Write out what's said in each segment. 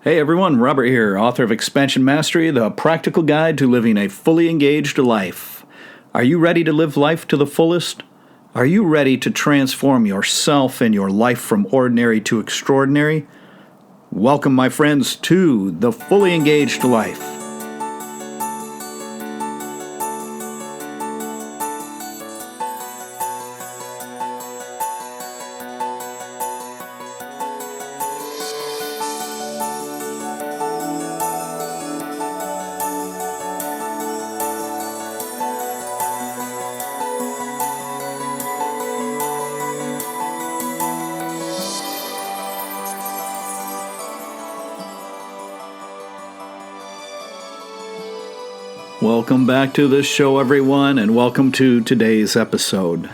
Hey everyone, Robert here, author of Expansion Mastery, the practical guide to living a fully engaged life. Are you ready to live life to the fullest? Are you ready to transform yourself and your life from ordinary to extraordinary? Welcome, my friends, to the Fully Engaged Life. Welcome back to the show, everyone, and welcome to today's episode.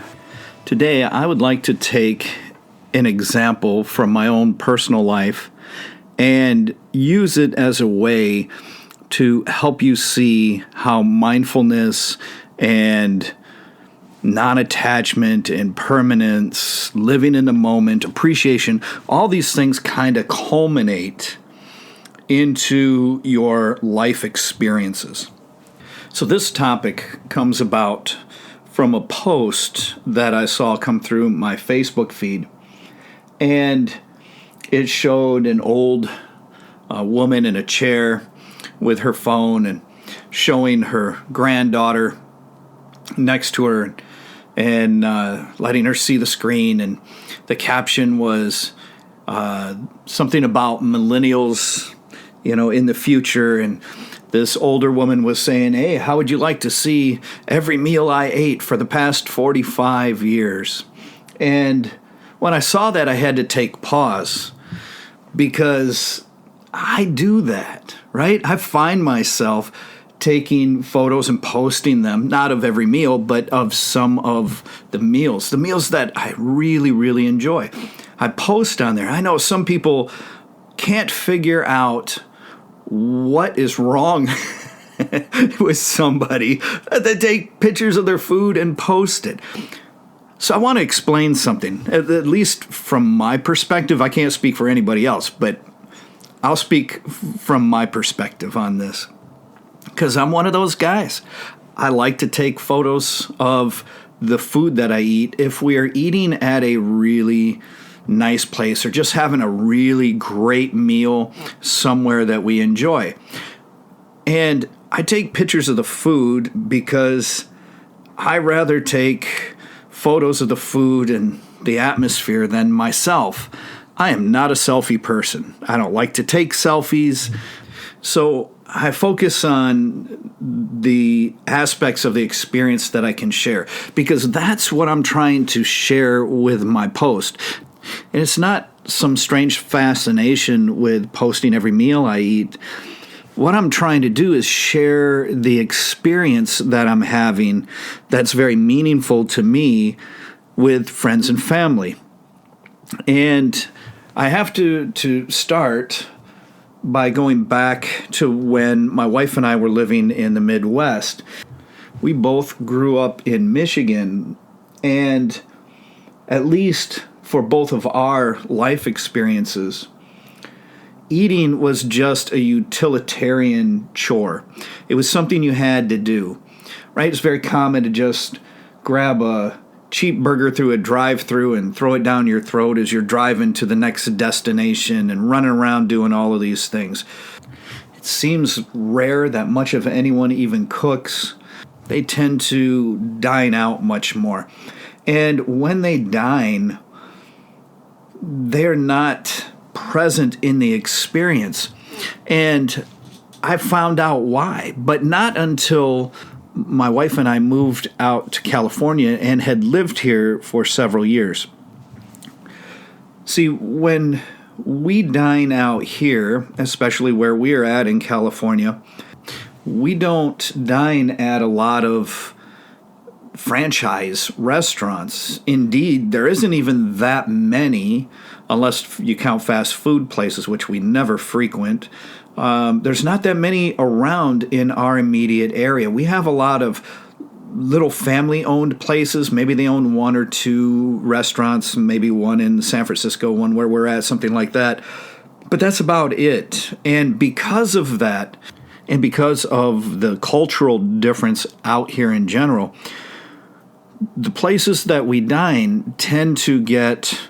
Today, I would like to take an example from my own personal life and use it as a way to help you see how mindfulness and non-attachment and permanence, living in the moment, appreciation, all these things kind of culminate into your life experiences. So this topic comes about from a post that I saw come through my Facebook feed, and it showed an old woman in a chair with her phone and showing her granddaughter next to her and letting her see the screen, and the caption was something about millennials, in the future, and this older woman was saying, "Hey, how would you like to see every meal I ate for the past 45 years? And when I saw that, I had to take pause because I do that, right? I find myself taking photos and posting them, not of every meal, but of some of the meals that I really, really enjoy. I post on there. I know some people can't figure out what is wrong with somebody that take pictures of their food and post it. So I want to explain something, at least from my perspective. I can't speak for anybody else, but I'll speak from my perspective on this, because I'm one of those guys. I like to take photos of the food that I eat if we are eating at a really nice place or just having a really great meal somewhere that we enjoy. And I take pictures of the food because I rather take photos of the food and the atmosphere than myself. I am not a selfie person. I don't like to take selfies. So I focus on the aspects of the experience that I can share, because that's what I'm trying to share with my post. And it's not some strange fascination with posting every meal I eat. What I'm trying to do is share the experience that I'm having that's very meaningful to me with friends and family. And I have to start by going back to when my wife and I were living in the Midwest. We both grew up in Michigan, and at least for both of our life experiences, eating was just a utilitarian chore. It was something you had to do, right? It's very common to just grab a cheap burger through a drive-thru and throw it down your throat as you're driving to the next destination and running around doing all of these things. It seems rare that much of anyone even cooks. They tend to dine out much more. And when they dine, they're not present in the experience. And I found out why, but not until my wife and I moved out to California and had lived here for several years. See, when we dine out here, especially where we're at in California, we don't dine at a lot of franchise restaurants. Indeed, there isn't even that many, unless you count fast food places, which we never frequent. There's not that many around in our immediate area. We have a lot of little family-owned places. Maybe they own one or two restaurants, maybe one in San Francisco, one where we're at, something like that. But that's about it. And because of that, and because of the cultural difference out here in general, the places that we dine tend to get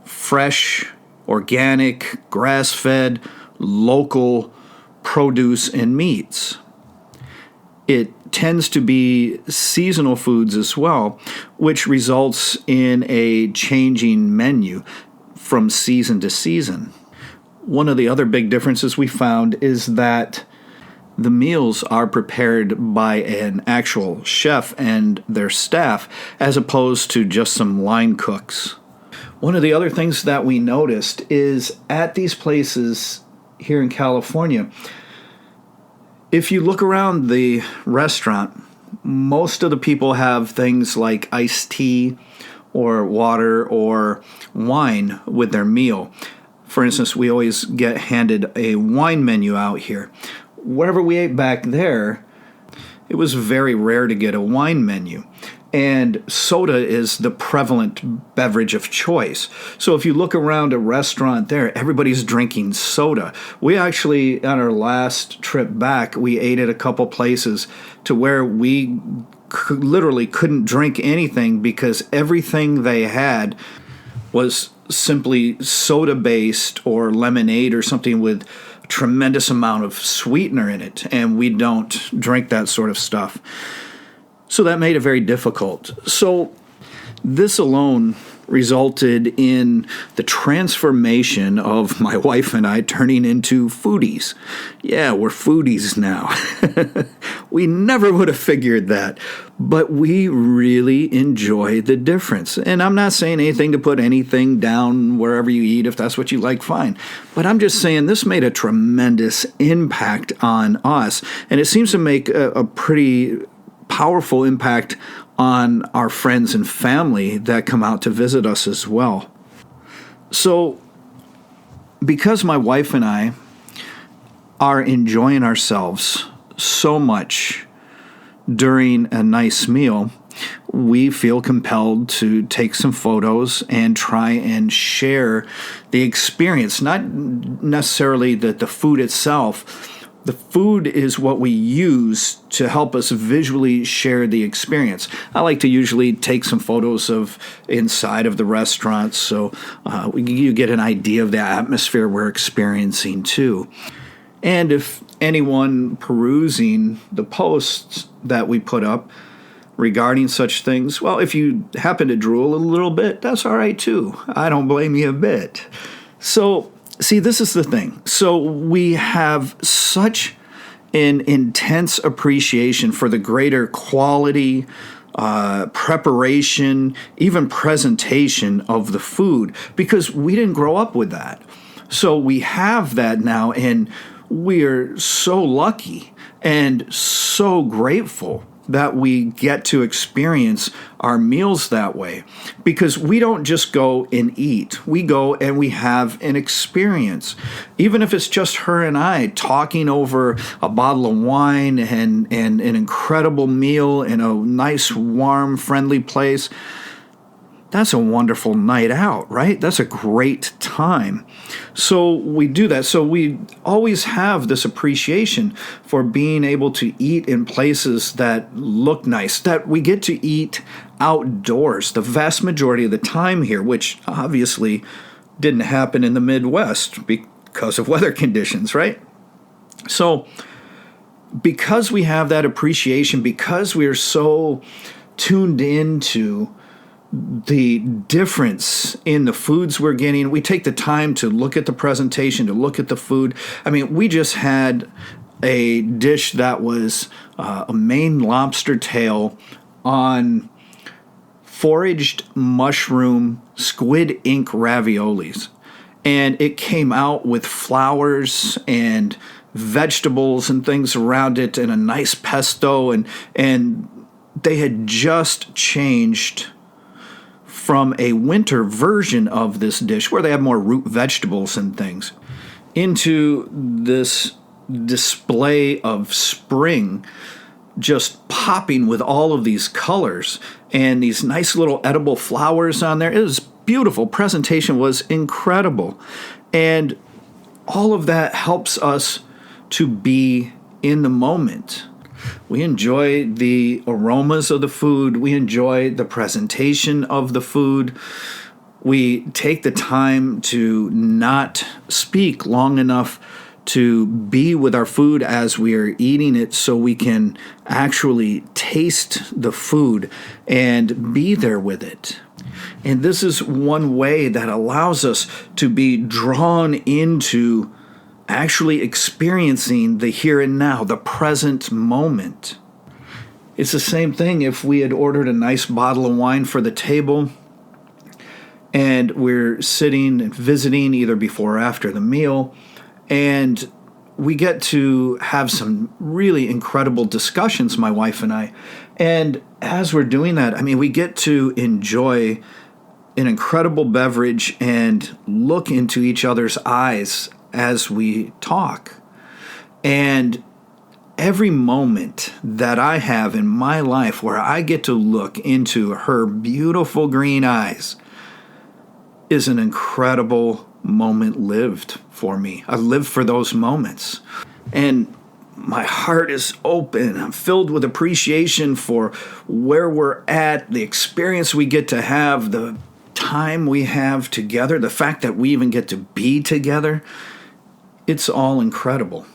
fresh, organic, grass-fed, local produce and meats. It tends to be seasonal foods as well, which results in a changing menu from season to season. One of the other big differences we found is that the meals are prepared by an actual chef and their staff, as opposed to just some line cooks. One of the other things that we noticed is at these places here in California, if you look around the restaurant, most of the people have things like iced tea or water or wine with their meal. For instance, we always get handed a wine menu out here. Wherever we ate back there, it was very rare to get a wine menu. And soda is the prevalent beverage of choice. So if you look around a restaurant there, everybody's drinking soda. We actually, on our last trip back, we ate at a couple places to where we literally couldn't drink anything because everything they had was simply soda-based or lemonade or something with a tremendous amount of sweetener in it, and we don't drink that sort of stuff. So that made it very difficult. So this alone resulted in the transformation of my wife and I turning into foodies. Yeah, we're foodies now. We never would have figured that, but we really enjoy the difference. And I'm not saying anything to put anything down wherever you eat. If that's what you like, fine. But I'm just saying this made a tremendous impact on us, and it seems to make a pretty powerful impact on our friends and family that come out to visit us as well. So, because my wife and I are enjoying ourselves so much during a nice meal, we feel compelled to take some photos and try and share the experience, not necessarily the food itself. The food is what we use to help us visually share the experience. I like to usually take some photos of inside of the restaurant so you get an idea of the atmosphere we're experiencing too. And if anyone perusing the posts that we put up regarding such things, well, if you happen to drool a little bit, that's all right too. I don't blame you a bit. So, see, this is the thing. So we have such an intense appreciation for the greater quality, preparation, even presentation of the food because we didn't grow up with that. So we have that now, and we are so lucky and so grateful that we get to experience our meals that way, because we don't just go and eat. We go and we have an experience. Even if it's just her and I talking over a bottle of wine and an incredible meal in a nice, warm, friendly place, that's a wonderful night out, right? That's a great time. So we do that. So we always have this appreciation for being able to eat in places that look nice, that we get to eat outdoors the vast majority of the time here, which obviously didn't happen in the Midwest because of weather conditions, right? So because we have that appreciation, because we are so tuned into the difference in the foods we're getting, we take the time to look at the presentation, to look at the food. I mean, we just had a dish that was a Maine lobster tail on foraged mushroom squid ink raviolis. And it came out with flowers and vegetables and things around it and a nice pesto. And they had just changed from a winter version of this dish where they have more root vegetables and things into this display of spring just popping with all of these colors and these nice little edible flowers on there. It was beautiful. Presentation was incredible. And all of that helps us to be in the moment. We enjoy the aromas of the food. We enjoy the presentation of the food. We take the time to not speak long enough to be with our food as we are eating it so we can actually taste the food and be there with it. And this is one way that allows us to be drawn into actually experiencing the here and now, the present moment. It's the same thing if we had ordered a nice bottle of wine for the table and we're sitting and visiting either before or after the meal, and we get to have some really incredible discussions, my wife and I. And as we're doing that, we get to enjoy an incredible beverage and look into each other's eyes as we talk. And every moment that I have in my life where I get to look into her beautiful green eyes is an incredible moment lived for me. I live for those moments. And my heart is open. I'm filled with appreciation for where we're at, the experience we get to have, the time we have together, the fact that we even get to be together. It's all incredible.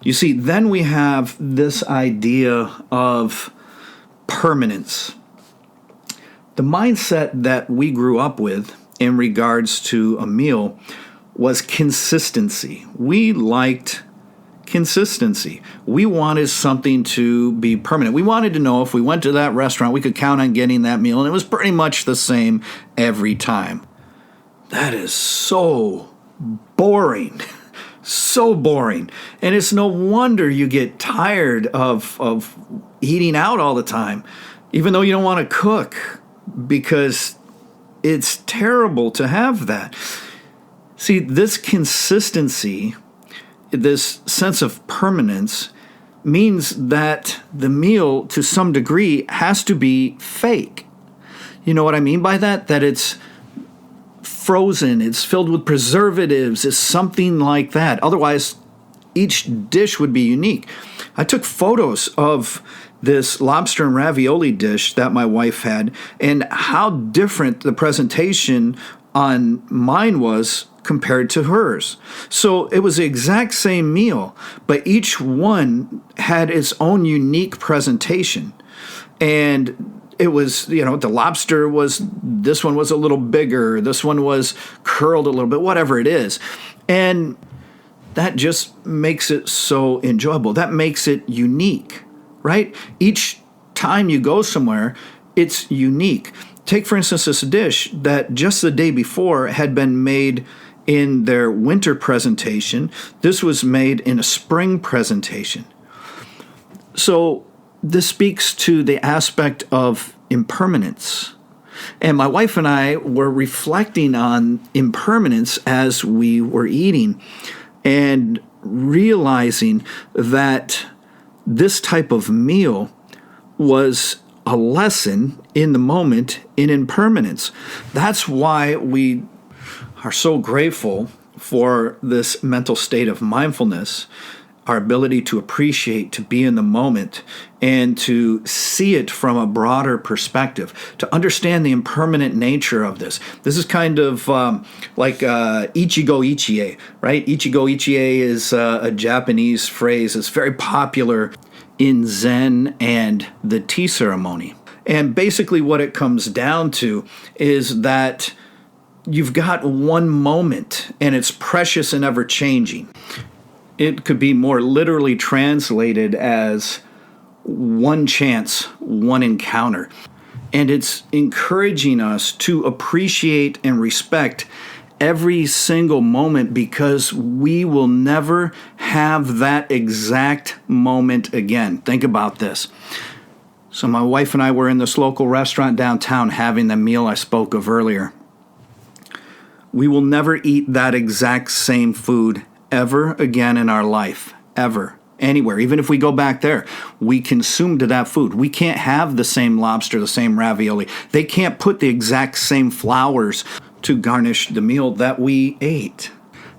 You see, then we have this idea of permanence. The mindset that we grew up with in regards to a meal was consistency. We liked consistency. We wanted something to be permanent. We wanted to know if we went to that restaurant, we could count on getting that meal, and it was pretty much the same every time. That is so boring. So boring. And it's no wonder you get tired of eating out all the time, even though you don't want to cook, because it's terrible to have that. See, this consistency, this sense of permanence, means that the meal, to some degree, has to be fake. You know what I mean by that? That it's frozen, it's filled with preservatives, it's something like that. Otherwise, each dish would be unique. I took photos of this lobster and ravioli dish that my wife had and how different the presentation on mine was compared to hers. So it was the exact same meal, but each one had its own unique presentation. And it was, the lobster this one was a little bigger, this one was curled a little bit, whatever it is. And that just makes it so enjoyable. That makes it unique, right? Each time you go somewhere, it's unique. Take, for instance, this dish that just the day before had been made in their winter presentation. This was made in a spring presentation. So this speaks to the aspect of impermanence. And my wife and I were reflecting on impermanence as we were eating and realizing that this type of meal was a lesson in the moment in impermanence. That's why we are so grateful for this mental state of mindfulness, our ability to appreciate, to be in the moment, and to see it from a broader perspective, to understand the impermanent nature of this. This is kind of like ichigo ichie, right? Ichigo ichie is a Japanese phrase. It's very popular in Zen and the tea ceremony. And basically what it comes down to is that you've got one moment and it's precious and ever-changing. It could be more literally translated as one chance, one encounter. And it's encouraging us to appreciate and respect every single moment because we will never have that exact moment again. Think about this. So my wife and I were in this local restaurant downtown having the meal I spoke of earlier. We will never eat that exact same food ever again in our life, ever, anywhere. Even if we go back there, we consumed that food. We can't have the same lobster, the same ravioli. They can't put the exact same flowers to garnish the meal that we ate.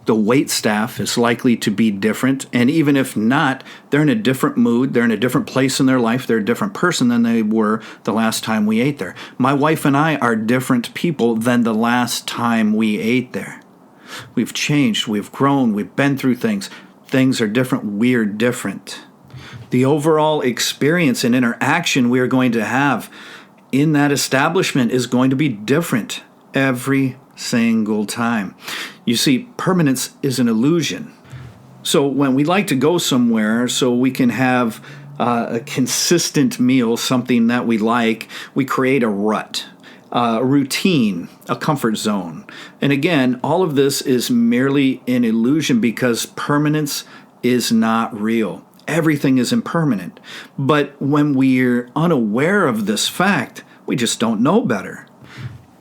The wait staff is likely to be different. And even if not, they're in a different mood. They're in a different place in their life. They're a different person than they were the last time we ate there. My wife and I are different people than the last time we ate there. We've changed. We've grown. We've been through things. Things are different. We're different. The overall experience and interaction we are going to have in that establishment is going to be different every single time. You see, permanence is an illusion. So when we like to go somewhere so we can have a consistent meal, something that we like, we create a rut, a routine, a comfort zone. And again, all of this is merely an illusion because permanence is not real. Everything is impermanent. But when we're unaware of this fact, we just don't know better.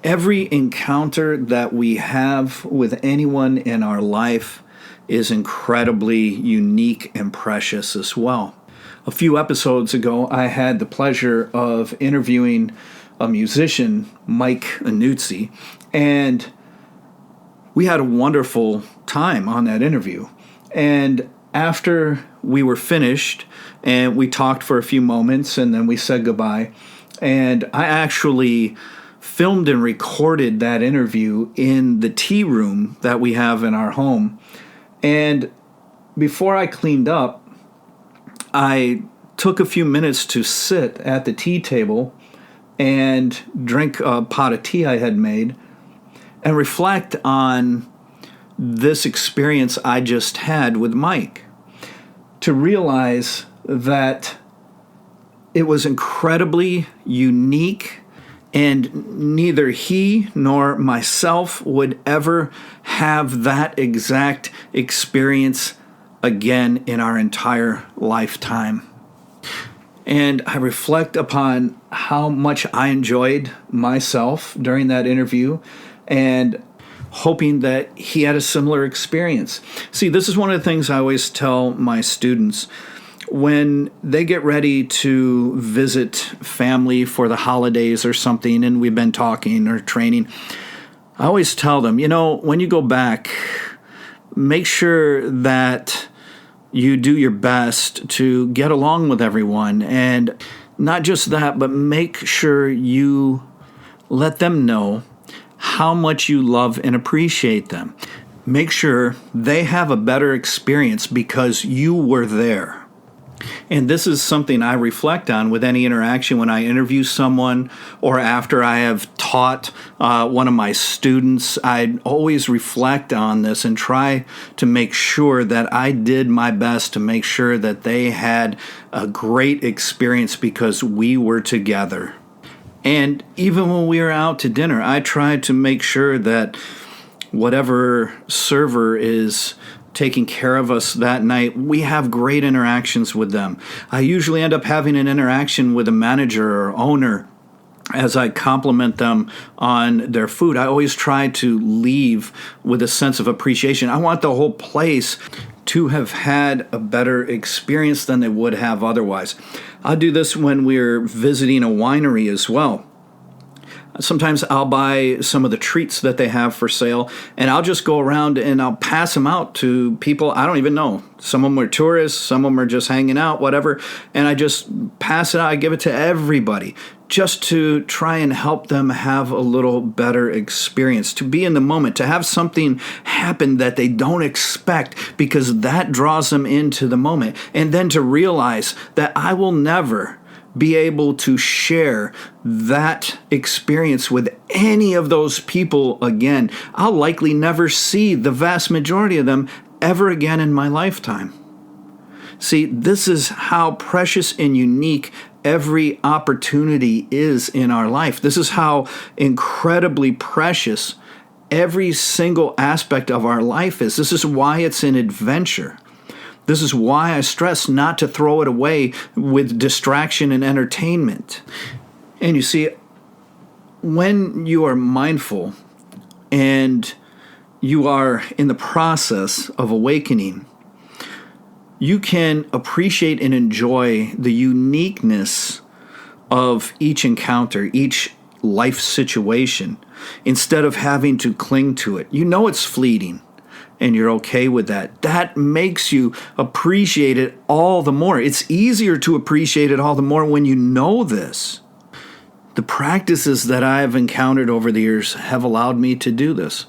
Every encounter that we have with anyone in our life is incredibly unique and precious as well. A few episodes ago, I had the pleasure of interviewing a musician, Mike Anuzzi, and we had a wonderful time on that interview. And after we were finished, and we talked for a few moments, and then we said goodbye, and I actually filmed and recorded that interview in the tea room that we have in our home. And before I cleaned up, I took a few minutes to sit at the tea table and drink a pot of tea I had made and reflect on this experience I just had with Mike, to realize that it was incredibly unique, and neither he nor myself would ever have that exact experience again in our entire lifetime. And I reflect upon how much I enjoyed myself during that interview and hoping that he had a similar experience. See, this is one of the things I always tell my students. When they get ready to visit family for the holidays or something, and we've been talking or training, I always tell them, when you go back, make sure that you do your best to get along with everyone. And not just that, but make sure you let them know how much you love and appreciate them. Make sure they have a better experience because you were there. And this is something I reflect on with any interaction when I interview someone or after I have taught one of my students. I always reflect on this and try to make sure that I did my best to make sure that they had a great experience because we were together. And even when we were out to dinner, I tried to make sure that whatever server is taking care of us that night, we have great interactions with them. I usually end up having an interaction with a manager or owner as I compliment them on their food. I always try to leave with a sense of appreciation. I want the whole place to have had a better experience than they would have otherwise. I do this when we're visiting a winery as well. Sometimes I'll buy some of the treats that they have for sale, and I'll just go around and I'll pass them out to people I don't even know. Some of them are tourists, some of them are just hanging out, whatever, and I just pass it out. I give it to everybody just to try and help them have a little better experience, to be in the moment, to have something happen that they don't expect because that draws them into the moment, and then to realize that I will never be able to share that experience with any of those people again. I'll likely never see the vast majority of them ever again in my lifetime. See, this is how precious and unique every opportunity is in our life. This is how incredibly precious every single aspect of our life is. This is why it's an adventure. This is why I stress not to throw it away with distraction and entertainment. And you see, when you are mindful and you are in the process of awakening, you can appreciate and enjoy the uniqueness of each encounter, each life situation, instead of having to cling to it. You know it's fleeting. and you're okay with that, that makes you appreciate it all the more. It's easier to appreciate it all the more when you know this. The practices that I've encountered over the years have allowed me to do this.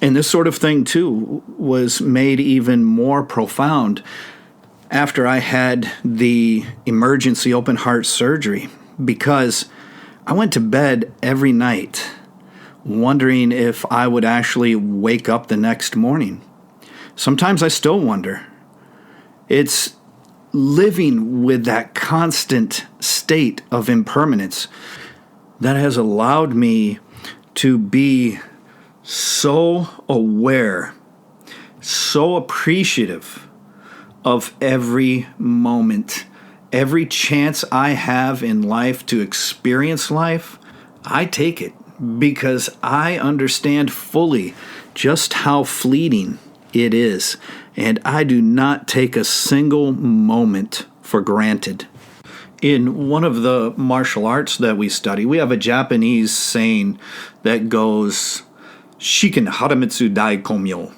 And this sort of thing, too, was made even more profound after I had the emergency open heart surgery, because I went to bed every night wondering if I would actually wake up the next morning. Sometimes I still wonder. It's living with that constant state of impermanence that has allowed me to be so aware, so appreciative of every moment, every chance I have in life to experience life. I take it because I understand fully just how fleeting it is, and I do not take a single moment for granted. In one of the martial arts that we study, we have a Japanese saying that goes, Shiken haramitsu dai komyo.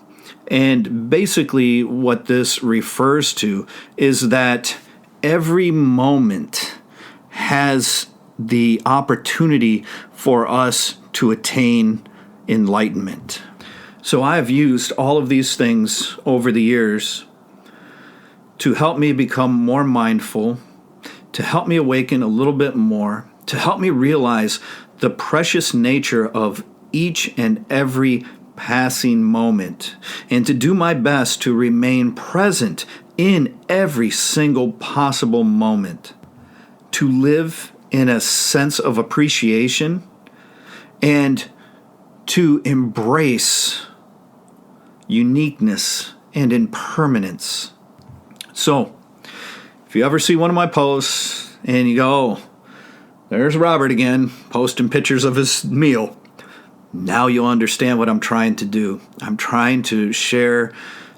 And basically what this refers to is that every moment has the opportunity for us to attain enlightenment. So I've used all of these things over the years to help me become more mindful, to help me awaken a little bit more, to help me realize the precious nature of each and every passing moment, and to do my best to remain present in every single possible moment, to live in a sense of appreciation, and to embrace uniqueness and impermanence. So, if you ever see one of my posts and you go, oh, there's Robert again, posting pictures of his meal, now you'll understand what I'm trying to do. I'm trying to share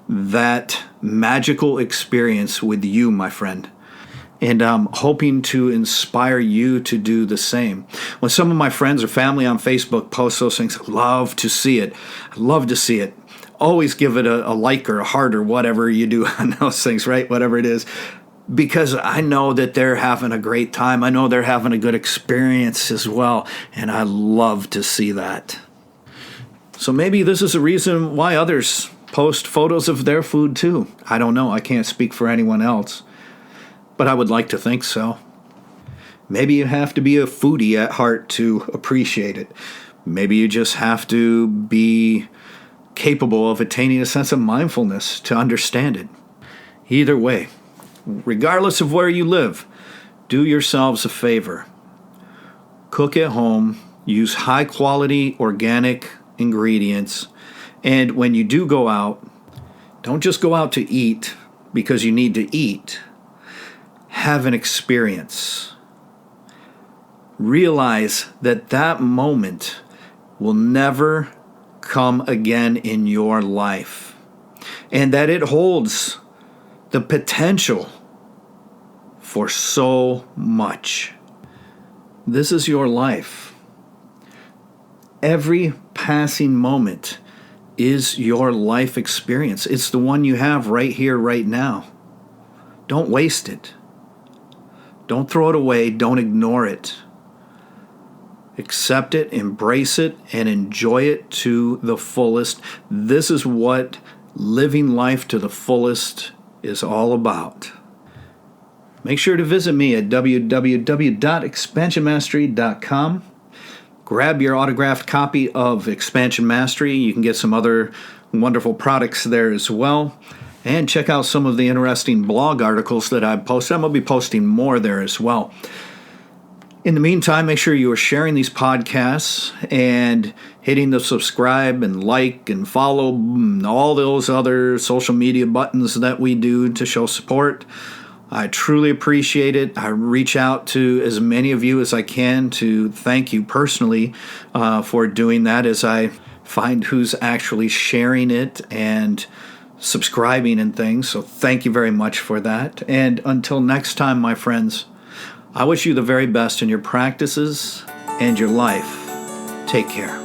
that magical experience with you, my friend. And I'm hoping to inspire you to do the same. When some of my friends or family on Facebook post those things, I love to see it. I love to see it. Always give it a like or a heart or whatever you do on those things, right? Whatever it is. Because I know that they're having a great time. I know they're having a good experience as well. And I love to see that. So maybe this is a reason why others post photos of their food too. I don't know. I can't speak for anyone else. But I would like to think so. Maybe you have to be a foodie at heart to appreciate it. Maybe you just have to be capable of attaining a sense of mindfulness to understand it. Either way, regardless of where you live, do yourselves a favor. Cook at home, use high-quality organic ingredients, and when you do go out, don't just go out to eat because you need to eat. Have an experience. Realize that that moment will never come again in your life, and that it holds the potential for so much. This is your life. Every passing moment is your life experience. It's the one you have right here, right now. Don't waste it. Don't throw it away. Don't ignore it. Accept it, embrace it, and enjoy it to the fullest. This is what living life to the fullest is all about. Make sure to visit me at www.expansionmastery.com. Grab your autographed copy of Expansion Mastery. You can get some other wonderful products there as well. And check out some of the interesting blog articles that I've posted. I'm going to be posting more there as well. In the meantime, make sure you are sharing these podcasts and hitting the subscribe and like and follow and all those other social media buttons that we do to show support. I truly appreciate it. I reach out to as many of you as I can to thank you personally for doing that, as I find who's actually sharing it and subscribing and things. So thank you very much for that. And until next time, my friends, I wish you the very best in your practices and your life. Take care.